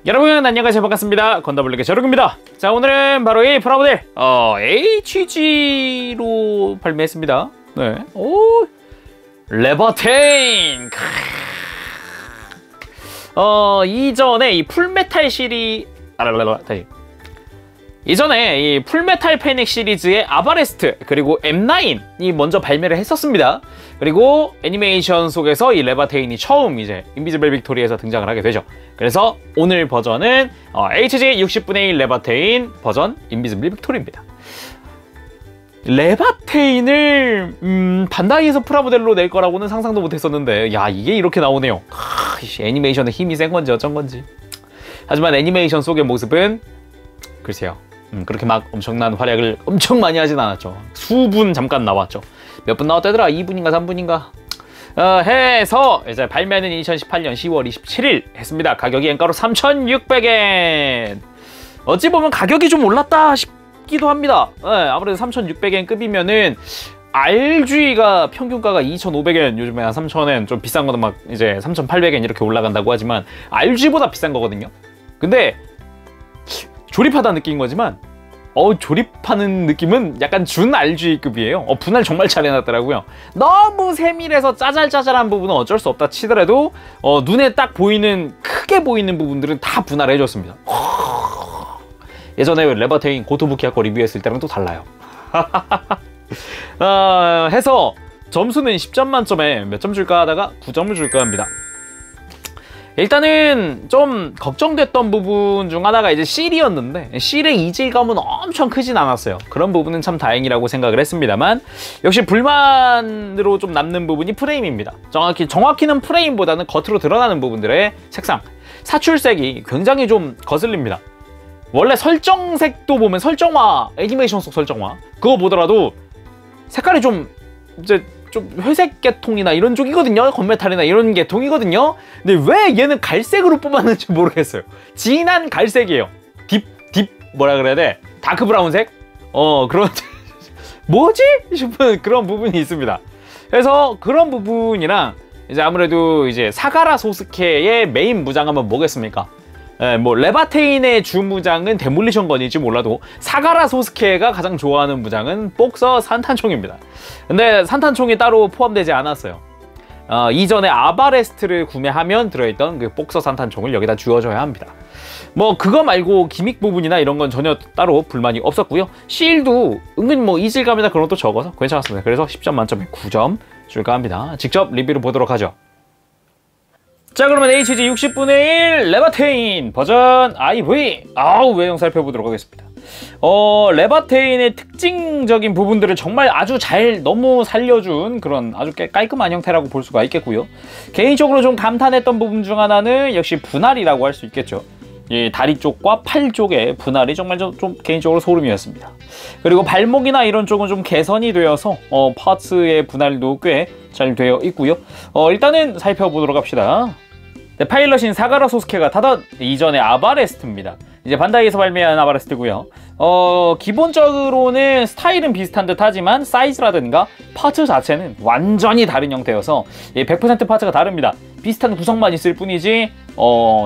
여러분 안녕하세요. 반갑습니다. 건더블랙의 저력입니다. 자, 오늘은 바로 이 프라모델 HG로 발매했습니다. 네, 오, 레버테인. 이전에 이 풀메탈 이전에 이 풀메탈 패닉 시리즈의 아바레스트 그리고 M9이 먼저 발매를 했었습니다. 그리고 애니메이션 속에서 이 레버테인이 처음 이제 인비지블 빅토리에서 등장을 하게 되죠. 그래서 오늘 버전은 HG 60분의 1 레버테인 버전 인비지블 빅토리입니다. 레버테인을 반다이에서 프라모델로 낼 거라고는 상상도 못했었는데, 야, 이게 이렇게 나오네요. 애니메이션의 힘이 센 건지 어쩐 건지. 하지만 애니메이션 속의 모습은 글쎄요, 그렇게 막 엄청난 활약을 엄청 많이 하진 않았죠. 수분 잠깐 나왔죠. 몇 분 나왔다더라? 2분인가 3분인가? 해서 이제 발매는 2018년 10월 27일 했습니다. 가격이 엔가로 3,600엔. 어찌 보면 가격이 좀 올랐다 싶기도 합니다. 아무래도 3,600엔 급이면은 RG가 평균가가 2,500엔, 요즘에 한 3,000엔, 좀 비싼 거는 막 이제 3,800엔 이렇게 올라간다고 하지만 RG보다 비싼 거거든요. 근데 조립하다 느낀 거지만 조립하는 느낌은 약간 준 RG급이에요. 분할 정말 잘 해놨더라고요. 너무 세밀해서 짜잘짜잘한 부분은 어쩔 수 없다 치더라도 눈에 딱 보이는, 크게 보이는 부분들은 다 분할해줬습니다. 예전에 레버테인 고토부키아 거 리뷰했을 때랑 또 달라요. 해서 점수는 10점 만점에 몇 점 줄까 하다가 9점을 줄까 합니다. 일단은 좀 걱정됐던 부분 중 하나가 이제 실이었는데, 실의 이질감은 엄청 크진 않았어요. 그런 부분은 참 다행이라고 생각을 했습니다만, 역시 불만으로 좀 남는 부분이 프레임입니다. 정확히는 프레임보다는 겉으로 드러나는 부분들의 색상, 사출색이 굉장히 좀 거슬립니다. 원래 설정색도 보면 설정화, 애니메이션 속 설정화 그거 보더라도 색깔이 좀 이제 좀 회색 계통이나 이런 쪽이거든요. 건메탈이나 이런 계통이거든요. 근데 왜 얘는 갈색으로 뽑았는지 모르겠어요. 진한 갈색이에요. 딥 뭐라 그래야 돼? 다크 브라운색? 그런 뭐지? 싶은 그런 부분이 있습니다. 그래서 그런 부분이랑 이제 아무래도 이제 사가라 소스케의 메인 무장하면 뭐겠습니까? 뭐 레버테인의 주 무장은 데몰리션 건일지 몰라도 사가라 소스케가 가장 좋아하는 무장은 복서 산탄총입니다. 근데 산탄총이 따로 포함되지 않았어요. 이전에 아바레스트를 구매하면 들어있던 그 복서 산탄총을 여기다 주어줘야 합니다. 뭐 그거 말고 기믹 부분이나 이런 건 전혀 따로 불만이 없었고요. 실도 은근 뭐 이질감이나 그런 것도 적어서 괜찮았습니다. 그래서 10점 만점에 9점 줄까 합니다. 직접 리뷰를 보도록 하죠. 자, 그러면 HG 60분의 1 레버테인 버전 IV 외형 살펴보도록 하겠습니다. 레버테인의 특징적인 부분들을 정말 아주 잘 너무 살려준 그런 아주 깔끔한 형태라고 볼 수가 있겠고요. 개인적으로 좀 감탄했던 부분 중 하나는 역시 분할이라고 할 수 있겠죠. 이 다리 쪽과 팔 쪽의 분할이 정말 좀 개인적으로 소름이었습니다. 그리고 발목이나 이런 쪽은 좀 개선이 되어서 파츠의 분할도 꽤 잘 되어 있고요. 일단은 살펴보도록 합시다. 네, 파일럿인 사가라 소스케가 타던 이전의 아바레스트입니다. 이제 반다이에서 발매한 아바레스트고요. 기본적으로는 스타일은 비슷한 듯 하지만 사이즈라든가 파츠 자체는 완전히 다른 형태여서 100% 파츠가 다릅니다. 비슷한 구성만 있을 뿐이지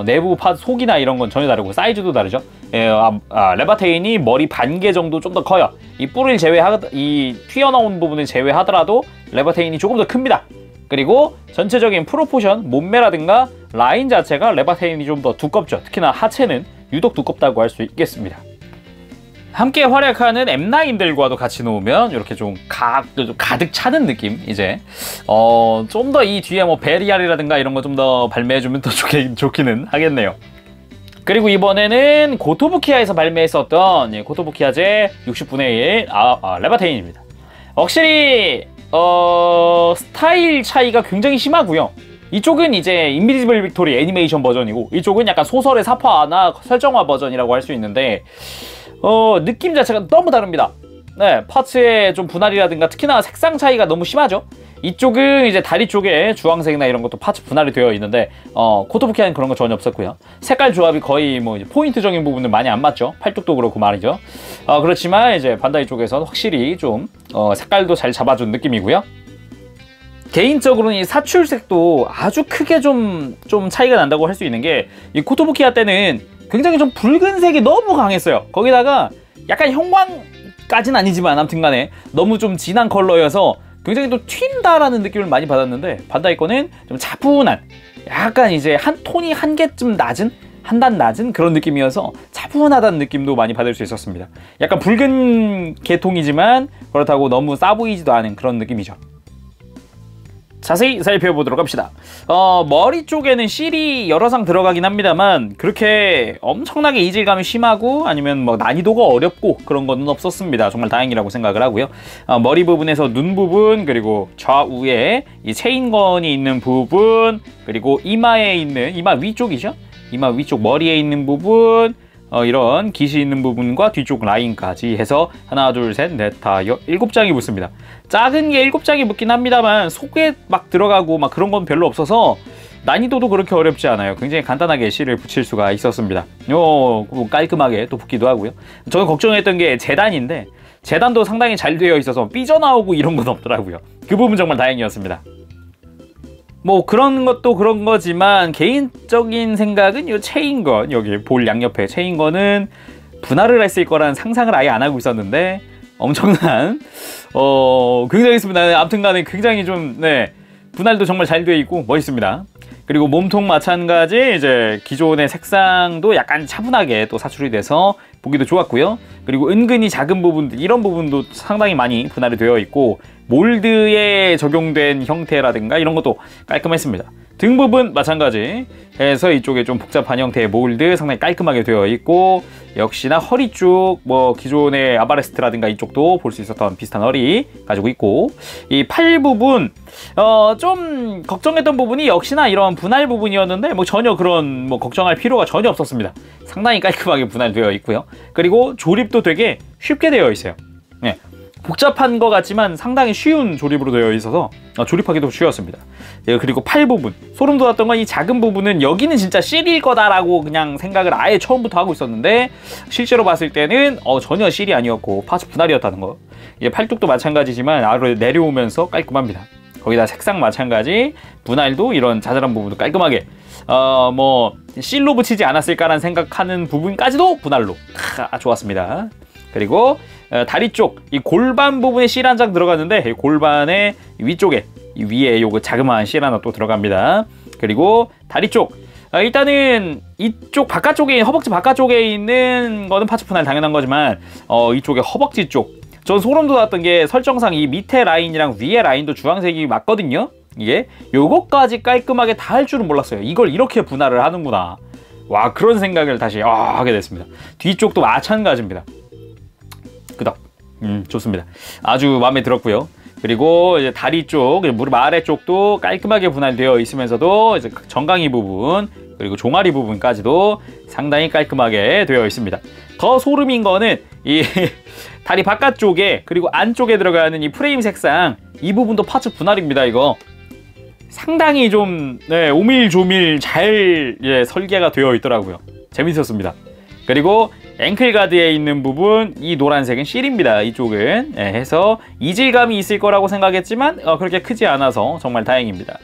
내부 파츠 속이나 이런 건 전혀 다르고 사이즈도 다르죠. 레버테인이 머리 반개 정도 좀 더 커요. 이 뿔을 이 튀어나온 부분을 제외하더라도 레버테인이 조금 더 큽니다. 그리고 전체적인 프로포션, 몸매라든가 라인 자체가 레버테인이 좀 더 두껍죠. 특히나 하체는 유독 두껍다고 할 수 있겠습니다. 함께 활약하는 M9들과도 같이 놓으면 이렇게 좀 가득 차는 느낌. 이제 좀 더 이 뒤에 뭐 베리알이라든가 이런 거 좀 더 발매해주면 더 좋기는 하겠네요. 그리고 이번에는 고토부키아에서 발매했었던 고토부키아제 60분의 1 레버테인입니다. 확실히 스타일 차이가 굉장히 심하고요. 이쪽은 이제 인비지블 빅토리 애니메이션 버전이고 이쪽은 약간 소설의 사파나 설정화 버전이라고 할 수 있는데 느낌 자체가 너무 다릅니다. 네, 파츠의 좀 분할이라든가 특히나 색상 차이가 너무 심하죠. 이쪽은 이제 다리 쪽에 주황색이나 이런 것도 파츠 분할이 되어 있는데 고토부키아는 그런 거 전혀 없었고요. 색깔 조합이 거의 뭐 이제 포인트적인 부분은 많이 안 맞죠. 팔뚝도 그렇고 말이죠. 그렇지만 이제 반다이 쪽에서는 확실히 좀 색깔도 잘 잡아준 느낌이고요. 개인적으로는 이 사출색도 아주 크게 좀 차이가 난다고 할 수 있는 게, 이 코토부키아 때는 굉장히 좀 붉은색이 너무 강했어요. 거기다가 약간 형광까지는 아니지만 아무튼 간에 너무 좀 진한 컬러여서 굉장히 또 튄다라는 느낌을 많이 받았는데, 반다이 거는 좀 차분한, 약간 이제 한 톤이 한 개쯤 낮은, 한 단 낮은 그런 느낌이어서 차분하다는 느낌도 많이 받을 수 있었습니다. 약간 붉은 계통이지만 그렇다고 너무 싸 보이지도 않은 그런 느낌이죠. 자세히 살펴보도록 합시다. 머리 쪽에는 실이 여러 상 들어가긴 합니다만 그렇게 엄청나게 이질감이 심하고 아니면 뭐 난이도가 어렵고 그런 거는 없었습니다. 정말 다행이라고 생각을 하고요. 머리 부분에서 눈 부분, 그리고 좌우에 이 체인건이 있는 부분, 그리고 이마에 있는, 이마 위쪽이죠? 이마 위쪽 머리에 있는 부분, 이런 깃이 있는 부분과 뒤쪽 라인까지 해서 하나, 둘, 셋, 넷, 다, 7장이 붙습니다. 작은 게 7장이 붙긴 합니다만 속에 막 들어가고 막 그런 건 별로 없어서 난이도도 그렇게 어렵지 않아요. 굉장히 간단하게 실을 붙일 수가 있었습니다. 깔끔하게 또 붙기도 하고요. 저는 걱정했던 게 재단인데, 재단도 상당히 잘 되어 있어서 삐져나오고 이런 건 없더라고요. 그 부분 정말 다행이었습니다. 뭐 그런 것도 그런 거지만 개인적인 생각은 이 체인건, 여기 볼 양옆에 체인건은 분할을 했을 거라는 상상을 아예 안 하고 있었는데 엄청난 굉장히 있습니다. 아무튼 간에 굉장히 좀 분할도 정말 잘 되어 있고 멋있습니다. 그리고 몸통 마찬가지, 이제 기존의 색상도 약간 차분하게 또 사출이 돼서 보기도 좋았고요. 그리고 은근히 작은 부분들, 이런 부분도 상당히 많이 분할이 되어 있고 몰드에 적용된 형태라든가 이런 것도 깔끔했습니다. 등 부분 마찬가지 해서 이쪽에 좀 복잡한 형태의 몰드 상당히 깔끔하게 되어 있고, 역시나 허리 쪽 뭐 기존의 아바레스트라든가 이쪽도 볼 수 있었던 비슷한 허리 가지고 있고, 이 팔 부분 좀 걱정했던 부분이 역시나 이런 분할 부분이었는데 뭐 전혀 그런 뭐 걱정할 필요가 전혀 없었습니다. 상당히 깔끔하게 분할되어 있고요. 그리고 조립도 되게 쉽게 되어 있어요. 복잡한 것 같지만 상당히 쉬운 조립으로 되어 있어서 조립하기도 쉬웠습니다. 그리고 팔 부분, 소름 돋았던 건 이 작은 부분은 여기는 진짜 실일 거다라고 그냥 생각을 아예 처음부터 하고 있었는데 실제로 봤을 때는 전혀 실이 아니었고 파츠 분할이었다는 거. 팔뚝도 마찬가지지만 아래로 내려오면서 깔끔합니다. 거기다 색상 마찬가지, 분할도 이런 자잘한 부분도 깔끔하게 뭐 실로 붙이지 않았을까라는 생각하는 부분까지도 분할로 좋았습니다. 그리고 다리 쪽, 이 골반 부분에 실 한 장 들어갔는데 골반의 위쪽에, 이 위에 요거 자그마한 실 하나 또 들어갑니다. 그리고 다리 쪽, 일단은 이쪽 바깥쪽에, 허벅지 바깥쪽에 있는 거는 파츠 분할 당연한 거지만 이쪽에 허벅지 쪽, 전 소름 돋았던 게 설정상 이 밑에 라인이랑 위에 라인도 주황색이 맞거든요. 이게 요거까지 깔끔하게 다 할 줄은 몰랐어요. 이걸 이렇게 분할을 하는구나. 와, 그런 생각을 다시 하게 됐습니다. 뒤쪽도 마찬가지입니다. 끄덕. 좋습니다. 아주 마음에 들었고요. 그리고 이제 다리 쪽, 무릎 아래 쪽도 깔끔하게 분할되어 있으면서도 이제 정강이 부분, 그리고 종아리 부분까지도 상당히 깔끔하게 되어 있습니다. 더 소름인 거는 이 다리 바깥쪽에 그리고 안쪽에 들어가는 이 프레임 색상, 이 부분도 파츠 분할입니다. 이거 상당히 좀 오밀조밀 잘 설계가 되어 있더라고요. 재밌었습니다. 그리고 앵클 가드에 있는 부분, 이 노란색은 실입니다. 이쪽은 해서 이질감이 있을 거라고 생각했지만 그렇게 크지 않아서 정말 다행입니다.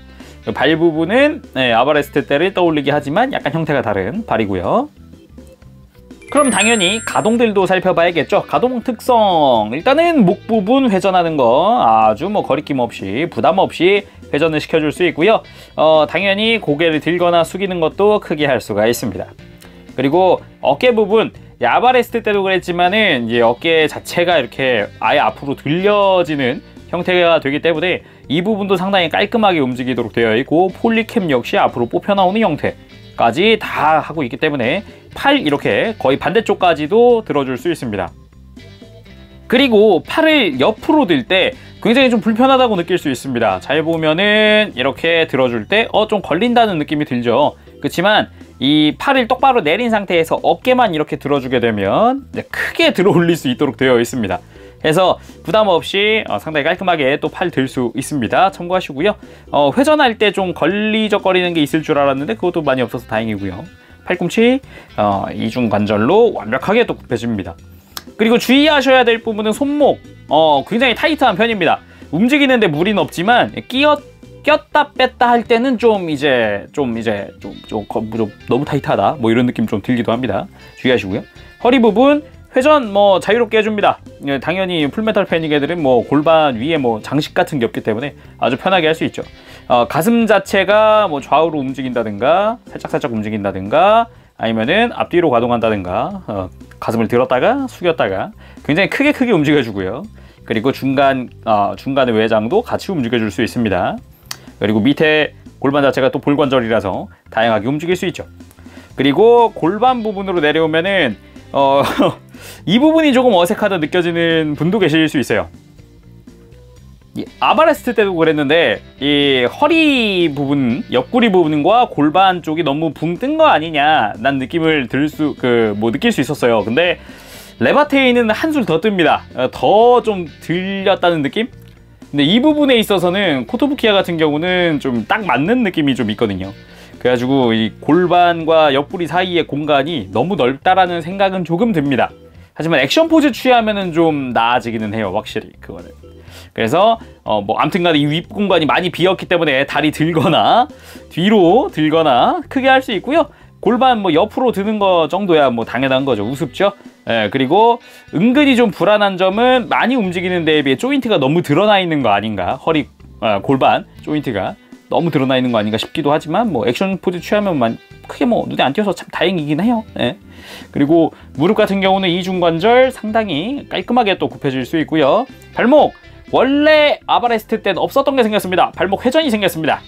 발 부분은 아바레스트 때를 떠올리게 하지만 약간 형태가 다른 발이고요. 그럼 당연히 가동들도 살펴봐야겠죠. 가동 특성, 일단은 목 부분 회전하는 거 아주 뭐 거리낌 없이 부담 없이 회전을 시켜줄 수 있고요. 당연히 고개를 들거나 숙이는 것도 크게 할 수가 있습니다. 그리고 어깨 부분, 아바레스트 때도 그랬지만은 이제 어깨 자체가 이렇게 아예 앞으로 들려지는 형태가 되기 때문에 이 부분도 상당히 깔끔하게 움직이도록 되어 있고, 폴리캠 역시 앞으로 뽑혀 나오는 형태까지 다 하고 있기 때문에 팔 이렇게 거의 반대쪽까지도 들어줄 수 있습니다. 그리고 팔을 옆으로 들 때 굉장히 좀 불편하다고 느낄 수 있습니다. 잘 보면은 이렇게 들어줄 때 좀 걸린다는 느낌이 들죠. 그렇지만 이 팔을 똑바로 내린 상태에서 어깨만 이렇게 들어주게 되면 크게 들어 올릴 수 있도록 되어 있습니다. 그래서 부담 없이 상당히 깔끔하게 또 팔 들 수 있습니다. 참고하시고요. 회전할 때 좀 걸리적거리는 게 있을 줄 알았는데 그것도 많이 없어서 다행이고요. 팔꿈치 이중관절로 완벽하게 또 굽혀집니다. 그리고 주의하셔야 될 부분은 손목, 굉장히 타이트한 편입니다. 움직이는데 무리는 없지만 꼈다 뺐다 할 때는 좀 너무 타이트하다 뭐 이런 느낌 좀 들기도 합니다. 주의하시고요. 허리 부분 회전 뭐 자유롭게 해줍니다. 당연히 풀메탈 패닉애들은 뭐 골반 위에 뭐 장식 같은 게 없기 때문에 아주 편하게 할 수 있죠. 가슴 자체가 뭐 좌우로 움직인다든가 살짝 움직인다든가 아니면은 앞뒤로 가동한다든가 가슴을 들었다가 숙였다가 굉장히 크게 움직여주고요. 그리고 중간의 외장도 같이 움직여줄 수 있습니다. 그리고 밑에 골반 자체가 또 볼관절이라서 다양하게 움직일 수 있죠. 그리고 골반 부분으로 내려오면은 이 부분이 조금 어색하다 느껴지는 분도 계실 수 있어요. 이 아바레스트 때도 그랬는데 이 허리 부분, 옆구리 부분과 골반 쪽이 너무 붕 뜬 거 아니냐 난 느낌을 느낄 수 있었어요. 근데 레바테인은 한술 더 뜹니다. 더 좀 들렸다는 느낌? 근데 이 부분에 있어서는 코토부키아 같은 경우는 좀 딱 맞는 느낌이 좀 있거든요. 그래가지고 이 골반과 옆구리 사이의 공간이 너무 넓다라는 생각은 조금 듭니다. 하지만 액션 포즈 취하면은 좀 나아지기는 해요, 확실히 그거는. 그래서 뭐 아무튼간에 이 윗 공간이 많이 비었기 때문에 다리 들거나 뒤로 들거나 크게 할 수 있고요. 골반 뭐 옆으로 드는 거 정도야 뭐 당연한 거죠. 우습죠. 예, 그리고 은근히 좀 불안한 점은 많이 움직이는 데에 비해 조인트가 너무 드러나 있는 거 아닌가. 골반 조인트가 너무 드러나 있는 거 아닌가 싶기도 하지만 뭐 액션 포즈 취하면 크게 뭐 눈에 안 띄어서 참 다행이긴 해요. 예. 그리고 무릎 같은 경우는 이중관절 상당히 깔끔하게 또 굽혀질 수 있고요. 발목 원래 아바레스트 때는 없었던 게 생겼습니다. 발목 회전이 생겼습니다.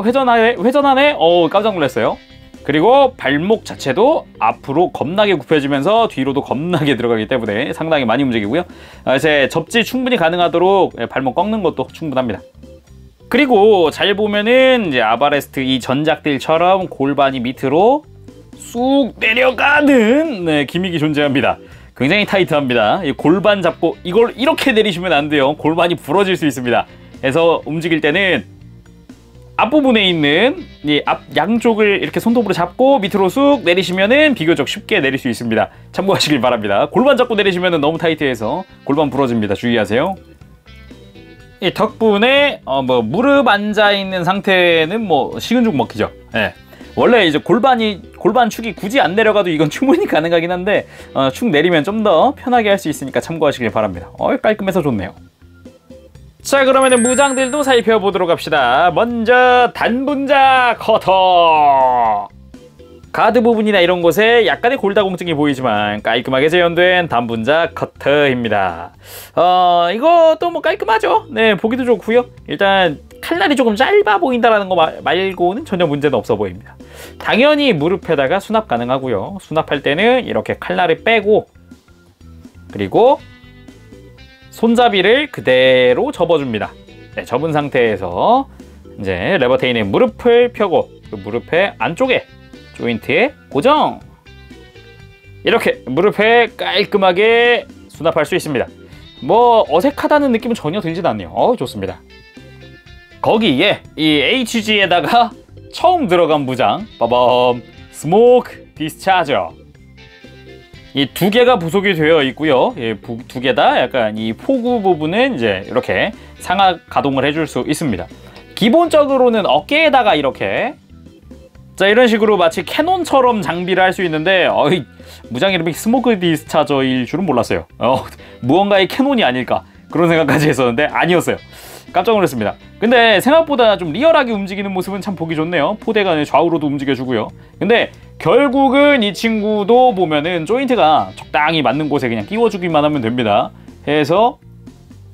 회전하네? 깜짝 놀랐어요. 그리고 발목 자체도 앞으로 겁나게 굽혀지면서 뒤로도 겁나게 들어가기 때문에 상당히 많이 움직이고요. 이제 접지 충분히 가능하도록 발목 꺾는 것도 충분합니다. 그리고 잘 보면은 이제 아바레스트 이 전작들처럼 골반이 밑으로 쑥 내려가는 기믹이 존재합니다. 굉장히 타이트합니다. 이 골반 잡고 이걸 이렇게 내리시면 안 돼요. 골반이 부러질 수 있습니다. 그래서 움직일 때는 앞부분에 있는 이 앞 양쪽을 이렇게 손톱으로 잡고 밑으로 쑥 내리시면은 비교적 쉽게 내릴 수 있습니다. 참고하시길 바랍니다. 골반 잡고 내리시면은 너무 타이트해서 골반 부러집니다. 주의하세요. 이 덕분에 무릎 앉아 있는 상태는 뭐 식은 죽 먹히죠. 예. 원래 이제 골반 축이 굳이 안 내려가도 이건 충분히 가능하긴 한데 축 내리면 좀 더 편하게 할 수 있으니까 참고하시길 바랍니다. 깔끔해서 좋네요. 자, 그러면 무장들도 살펴보도록 합시다. 먼저 단분자 커터. 가드 부분이나 이런 곳에 약간의 골다공증이 보이지만 깔끔하게 재현된 단분자 커터입니다. 이것도 뭐 깔끔하죠. 네, 보기도 좋고요. 일단 칼날이 조금 짧아 보인다라는 거 말고는 전혀 문제는 없어 보입니다. 당연히 무릎에다가 수납 가능하고요. 수납할 때는 이렇게 칼날을 빼고 그리고 손잡이를 그대로 접어줍니다. 네, 접은 상태에서 이제 레버테인의 무릎을 펴고 그 무릎의 안쪽에 조인트에 고정! 이렇게 무릎에 깔끔하게 수납할 수 있습니다. 뭐 어색하다는 느낌은 전혀 들진 않네요. 좋습니다. 거기에 이 HG에다가 처음 들어간 무장 빠밤 스모크 디스차저 이 두 개가 부속이 되어 있고요. 두 개 다 약간 이 포구 부분은 이제 이렇게 상하 가동을 해줄 수 있습니다. 기본적으로는 어깨에다가 이렇게 자 이런 식으로 마치 캐논처럼 장비를 할 수 있는데 무장 이름이 스모크 디스차저일 줄은 몰랐어요. 무언가의 캐논이 아닐까 그런 생각까지 했었는데 아니었어요. 깜짝 놀랐습니다. 근데 생각보다 좀 리얼하게 움직이는 모습은 참 보기 좋네요. 포대가 좌우로도 움직여주고요. 근데 결국은 이 친구도 보면은 조인트가 적당히 맞는 곳에 그냥 끼워주기만 하면 됩니다. 해서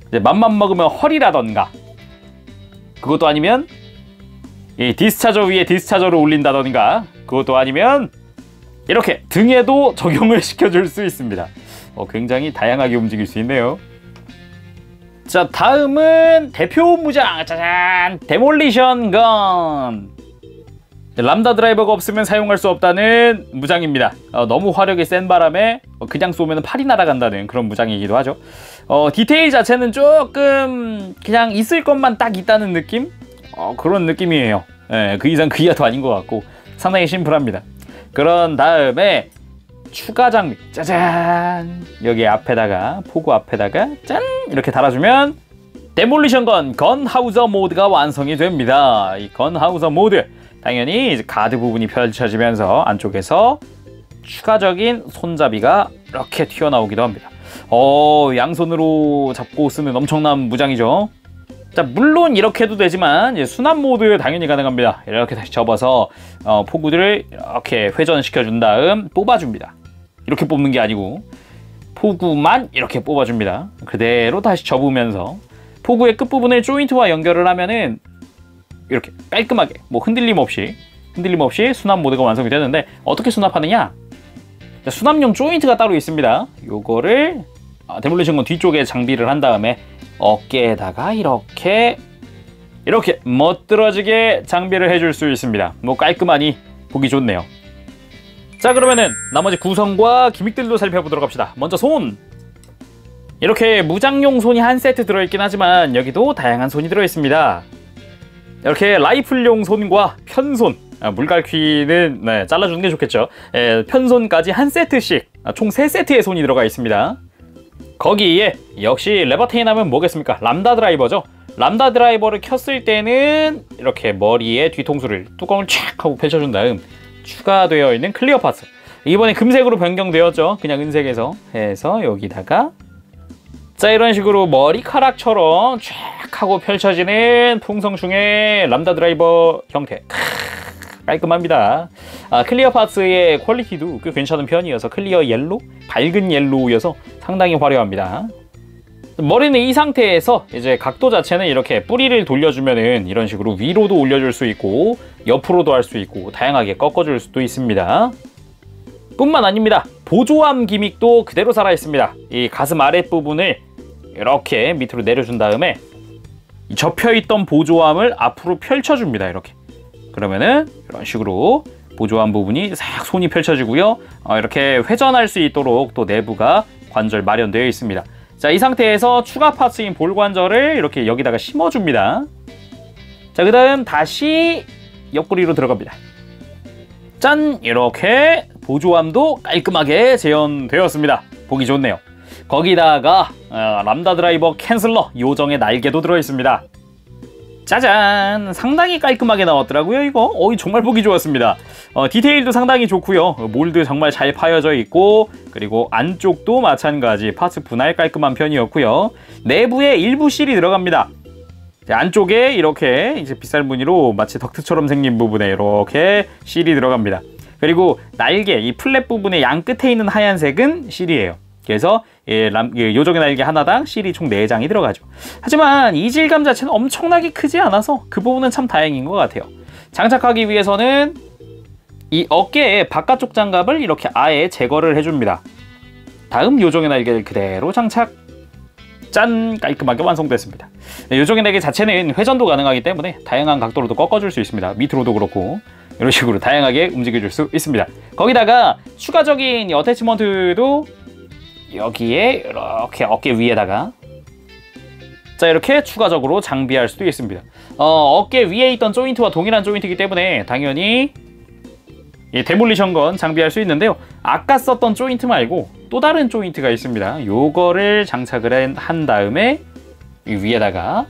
이제 맘만 먹으면 허리라던가 그것도 아니면 이 디스차저 위에 디스차저를 올린다던가 그것도 아니면 이렇게 등에도 적용을 시켜줄 수 있습니다. 굉장히 다양하게 움직일 수 있네요. 자, 다음은 대표 무장 짜잔 데몰리션 건 람다 드라이버가 없으면 사용할 수 없다는 무장입니다. 너무 화력이 센 바람에 그냥 쏘면 팔이 날아간다는 그런 무장이기도 하죠. 디테일 자체는 조금 그냥 있을 것만 딱 있다는 느낌? 그런 느낌이에요. 그 이상 그 이하도 아닌 것 같고 상당히 심플합니다. 그런 다음에 추가 장비 짜잔 여기 앞에다가 포구 앞에다가 짠 이렇게 달아주면 데몰리션 건 하우저 모드가 완성이 됩니다. 이 건하우저 모드 당연히 이제 가드 부분이 펼쳐지면서 안쪽에서 추가적인 손잡이가 이렇게 튀어나오기도 합니다. 양손으로 잡고 쓰는 엄청난 무장이죠. 자, 물론 이렇게 해도 되지만 이제 순환 모드 당연히 가능합니다. 이렇게 다시 접어서 포구들을 이렇게 회전시켜 준 다음 뽑아줍니다. 이렇게 뽑는 게 아니고 포구만 이렇게 뽑아줍니다. 그대로 다시 접으면서 포구의 끝부분을 조인트와 연결을 하면은 이렇게 깔끔하게 뭐 흔들림 없이 수납 모드가 완성이 되는데, 어떻게 수납하느냐? 수납용 조인트가 따로 있습니다. 요거를 데몰리션 건 뒤쪽에 장비를 한 다음에 어깨에다가 이렇게 멋들어지게 장비를 해줄 수 있습니다. 뭐 깔끔하니 보기 좋네요. 자, 그러면은 나머지 구성과 기믹들도 살펴보도록 합시다. 먼저 손! 이렇게 무장용 손이 한 세트 들어있긴 하지만 여기도 다양한 손이 들어있습니다. 이렇게 라이플용 손과 편손, 물갈퀴는 잘라주는 게 좋겠죠. 편손까지 한 세트씩, 총 3세트의 손이 들어가 있습니다. 거기에 역시 레버테인 하면 뭐겠습니까? 람다 드라이버죠. 람다 드라이버를 켰을 때는 이렇게 머리에 뒤통수를 뚜껑을 촥 하고 펼쳐준 다음 추가되어 있는 클리어 파츠, 이번에 금색으로 변경되었죠. 그냥 은색에서 해서 여기다가 자, 이런 식으로 머리카락처럼 쫙 하고 펼쳐지는 풍성충의 람다 드라이버 형태. 깔끔합니다. 클리어 파츠의 퀄리티도 꽤 괜찮은 편이어서 클리어 옐로, 밝은 옐로우여서 상당히 화려합니다. 머리는 이 상태에서 이제 각도 자체는 이렇게 뿌리를 돌려주면은 이런 식으로 위로도 올려줄 수 있고 옆으로도 할 수 있고 다양하게 꺾어줄 수도 있습니다. 뿐만 아닙니다. 보조함 기믹도 그대로 살아있습니다. 이 가슴 아랫부분을 이렇게 밑으로 내려준 다음에 접혀있던 보조함을 앞으로 펼쳐줍니다. 이렇게. 그러면은 이런 식으로 보조함 부분이 싹 손이 펼쳐지고요. 이렇게 회전할 수 있도록 또 내부가 관절 마련되어 있습니다. 자, 이 상태에서 추가 파츠인 볼 관절을 이렇게 여기다가 심어줍니다. 자, 그 다음 다시 옆구리로 들어갑니다. 짠! 이렇게 보조함도 깔끔하게 재현되었습니다. 보기 좋네요. 거기다가 람다 드라이버 캔슬러 요정의 날개도 들어있습니다. 짜잔! 상당히 깔끔하게 나왔더라고요, 이거. 정말 보기 좋았습니다. 디테일도 상당히 좋고요. 몰드 정말 잘 파여져 있고, 그리고 안쪽도 마찬가지 파츠 분할 깔끔한 편이었고요. 내부에 일부 실이 들어갑니다. 안쪽에 이렇게 이제 빗살 무늬로 마치 덕트처럼 생긴 부분에 이렇게 실이 들어갑니다. 그리고 날개, 이 플랫 부분의 양 끝에 있는 하얀색은 실이에요. 그래서 요정의 날개 하나당 실이 총 4장이 들어가죠. 하지만 이질감 자체는 엄청나게 크지 않아서 그 부분은 참 다행인 것 같아요. 장착하기 위해서는 이 어깨에 바깥쪽 장갑을 이렇게 아예 제거를 해줍니다. 다음 요정의 날개를 그대로 장착. 짠! 깔끔하게 완성됐습니다. 요정의 날개 자체는 회전도 가능하기 때문에 다양한 각도로도 꺾어줄 수 있습니다. 밑으로도 그렇고 이런 식으로 다양하게 움직여줄 수 있습니다. 거기다가 추가적인 어태치먼트도 여기에 이렇게 어깨 위에다가 자, 이렇게 추가적으로 장비할 수도 있습니다. 어깨 위에 있던 조인트와 동일한 조인트이기 때문에 당연히 이 데몰리션 건 장비할 수 있는데요. 아까 썼던 조인트 말고 또 다른 조인트가 있습니다. 요거를 장착을 한 다음에 이 위에다가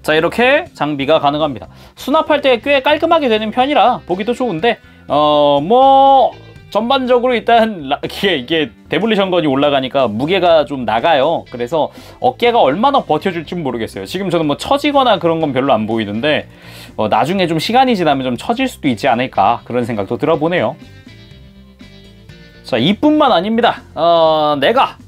자, 이렇게 장비가 가능합니다. 수납할 때 꽤 깔끔하게 되는 편이라 보기도 좋은데 뭐 전반적으로 일단 이게 데몰리션 건이 올라가니까 무게가 좀 나가요. 그래서 어깨가 얼마나 버텨줄지 모르겠어요. 지금 저는 뭐 처지거나 그런 건 별로 안 보이는데 나중에 좀 시간이 지나면 좀 처질 수도 있지 않을까 그런 생각도 들어보네요. 자, 이뿐만 아닙니다. 내가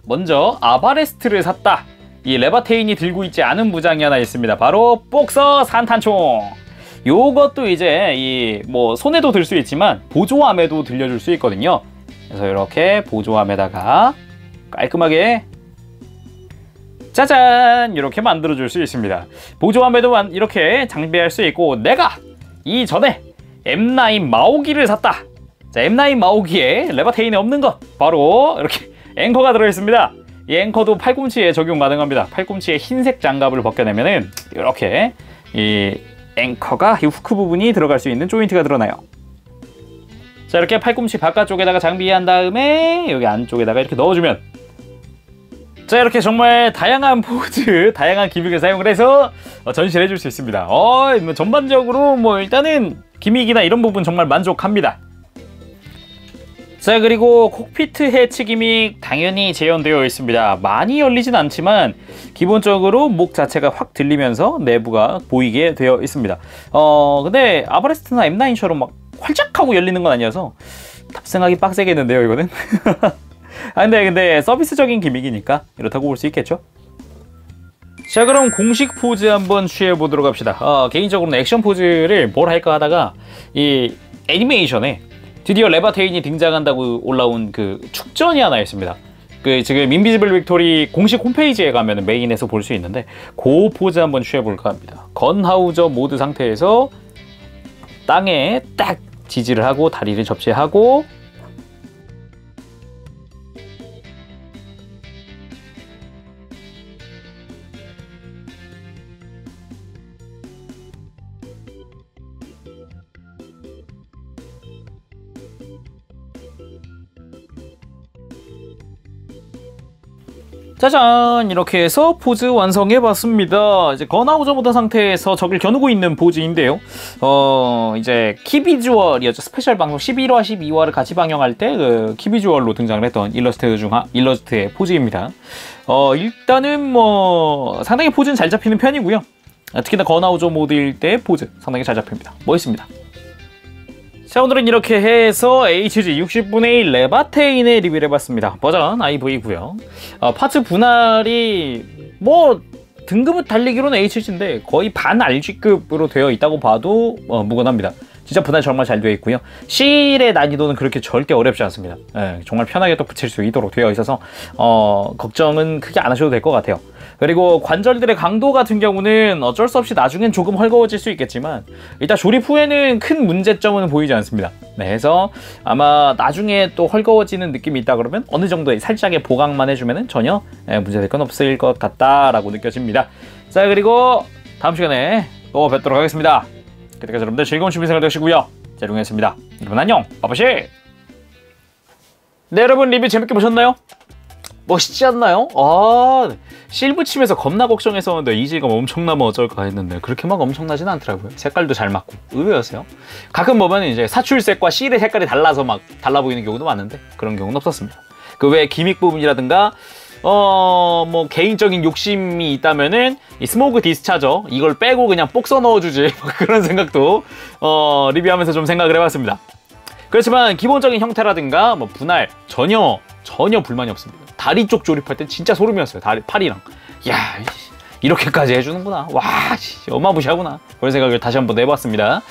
먼저 아바레스트를 샀다. 이 레바테인이 들고 있지 않은 무장이 하나 있습니다. 바로 복서 산탄총. 요것도 이제 뭐 손에도 들 수 있지만 보조함에도 들려줄 수 있거든요. 그래서 이렇게 보조함에다가 깔끔하게 짜잔! 이렇게 만들어줄 수 있습니다. 보조함에도 이렇게 장비할 수 있고, 내가 이전에 M9 마오기를 샀다. 자, M9 마오기에 레바테인이 없는 것 바로 이렇게 앵커가 들어있습니다. 이 앵커도 팔꿈치에 적용 가능합니다. 팔꿈치에 흰색 장갑을 벗겨내면은 이렇게 이 앵커가 이 후크 부분이 들어갈 수 있는 조인트가 드러나요. 자, 이렇게 팔꿈치 바깥쪽에다가 장비한 다음에 여기 안쪽에다가 이렇게 넣어주면 자, 이렇게 정말 다양한 포즈, 다양한 기믹을 사용을 해서 전시를 해줄 수 있습니다. 뭐 전반적으로 뭐 일단은 기믹이나 이런 부분 정말 만족합니다. 자, 그리고 콕피트 해치 기믹 당연히 재현되어 있습니다. 많이 열리진 않지만 기본적으로 목 자체가 확 들리면서 내부가 보이게 되어 있습니다. 근데 아바레스트나 M9처럼 막 활짝 하고 열리는 건 아니어서 탑승하기 빡세겠는데요, 이거는. 근데 서비스적인 기믹이니까 이렇다고 볼 수 있겠죠. 자, 그럼 공식 포즈 한번 취해 보도록 합시다. 개인적으로는 액션 포즈를 뭘 할까 하다가 이 애니메이션에 드디어 레바테인이 등장한다고 올라온 그 축전이 하나 있습니다. 그 지금 인비지블 빅토리 공식 홈페이지에 가면 메인에서 볼 수 있는데 그 포즈 한번 취해 볼까 합니다. 건하우저 모드 상태에서 땅에 딱 지지를 하고 다리를 접지하고 짜잔! 이렇게 해서 포즈 완성해봤습니다. 이제 건하우저 모드 상태에서 적을 겨누고 있는 포즈인데요. 이제 키비주얼이었죠. 스페셜 방송 11화, 12화를 같이 방영할 때 그 키비주얼로 등장을 했던 일러스트의 포즈입니다. 일단은 뭐 상당히 포즈는 잘 잡히는 편이고요. 특히나 건하우저 모드일 때 포즈 상당히 잘 잡힙니다. 멋있습니다. 자, 오늘은 이렇게 해서 HG 60분의 1 레바테인의 리뷰를 해봤습니다. 버전 IV9고요. 파츠 분할이 뭐 등급을 달리기로는 HG인데 거의 반 RG급으로 되어 있다고 봐도 무관합니다. 진짜 분할 정말 잘 되어 있고요. 실의 난이도는 그렇게 절대 어렵지 않습니다. 정말 편하게 또 붙일 수 있도록 되어 있어서 걱정은 크게 안 하셔도 될 것 같아요. 그리고 관절들의 강도 같은 경우는 어쩔 수 없이 나중엔 조금 헐거워질 수 있겠지만 일단 조립 후에는 큰 문제점은 보이지 않습니다. 그래서 아마 나중에 또 헐거워지는 느낌이 있다 그러면 어느 정도의 살짝의 보강만 해주면 전혀 문제될 건 없을 것 같다라고 느껴집니다. 자, 그리고 다음 시간에 또 뵙도록 하겠습니다. 그때까지 여러분들 즐거운 취미생활 되시고요. 재롱이었습니다. 여러분 안녕, 바바시! 네, 여러분 리뷰 재밌게 보셨나요? 멋있지 않나요? 실브 침에서 겁나 걱정했었는데 이질감 엄청나면 어쩔까 했는데 그렇게 막 엄청나진 않더라고요. 색깔도 잘 맞고 의외였어요. 가끔 보면 이제 사출색과 실의 색깔이 달라서 막 달라 보이는 경우도 많은데 그런 경우는 없었습니다. 그 외에 기믹 부분이라든가 뭐 개인적인 욕심이 있다면은 이 스모그 디스차저 이걸 빼고 그냥 뽁 써 넣어주지 그런 생각도 리뷰하면서 좀 생각을 해봤습니다. 그렇지만 기본적인 형태라든가 뭐 분할 전혀 불만이 없습니다. 다리 쪽 조립할 땐 진짜 소름이었어요. 팔이랑. 야, 이렇게까지 해주는구나. 와, 어마무시하구나. 그런 생각을 다시 한번 해봤습니다.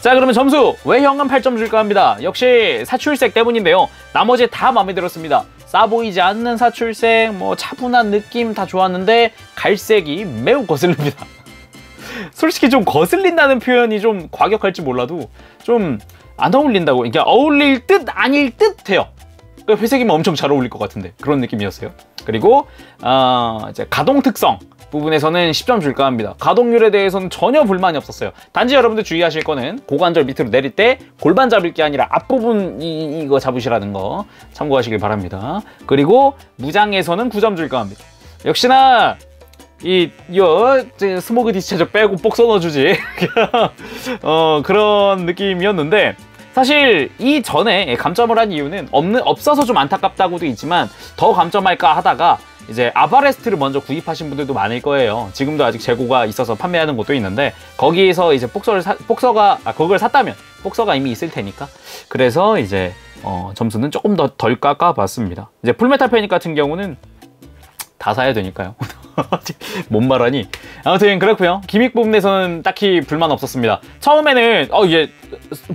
자, 그러면 점수 외형은 8점 줄까 합니다. 역시 사출색 때문인데요. 나머지 다 마음에 들었습니다. 싸 보이지 않는 사출색, 뭐 차분한 느낌 다 좋았는데 갈색이 매우 거슬립니다. 솔직히 좀 거슬린다는 표현이 좀 과격할지 몰라도 좀 안 어울린다고, 그러니까 어울릴 듯 아닐 듯 해요. 회색이면 엄청 잘 어울릴 것 같은데 그런 느낌이었어요. 그리고 이제 가동 특성 부분에서는 10점 줄까 합니다. 가동률에 대해서는 전혀 불만이 없었어요. 단지 여러분들 주의하실 거는 고관절 밑으로 내릴 때 골반 잡을 게 아니라 앞부분 이거 잡으시라는 거 참고하시길 바랍니다. 그리고 무장에서는 9점 줄까 합니다. 역시나 스모그 디스차저 빼고 뽁 써 넣어주지 그런 느낌이었는데 사실 이전에 감점을 한 이유는 없어서 좀 안타깝다고도 있지만 더 감점할까 하다가 이제 아바레스트를 먼저 구입하신 분들도 많을 거예요. 지금도 아직 재고가 있어서 판매하는 곳도 있는데 거기에서 이제 그걸 샀다면 복서가 이미 있을 테니까 그래서 이제 점수는 조금 더 덜 깎아봤습니다. 이제 풀메탈 패닉 같은 경우는 다 사야 되니까요. 뭔 말하니? 아무튼 그렇고요. 기믹 부분에서는 딱히 불만 없었습니다. 처음에는 이게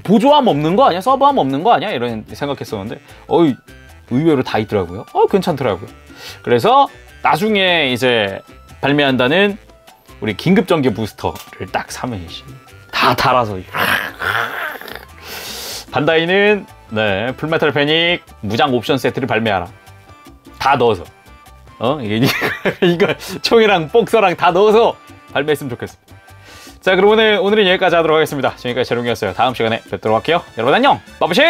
보조함 없는 거 아니야? 서버함 없는 거 아니야? 이런 생각했었는데 의외로 다 있더라고요. 괜찮더라고요. 그래서 나중에 이제 발매한다는 우리 긴급 전개 부스터를 딱 사면 다 달아서 반다이는 풀메탈 패닉 무장 옵션 세트를 발매하라. 다 넣어서 이거 총이랑 복서랑 다 넣어서 발매했으면 좋겠습니다. 자, 그럼 오늘은 여기까지 하도록 하겠습니다. 지금까지 재롱이었어요. 다음 시간에 뵙도록 할게요. 여러분 안녕! 바보시!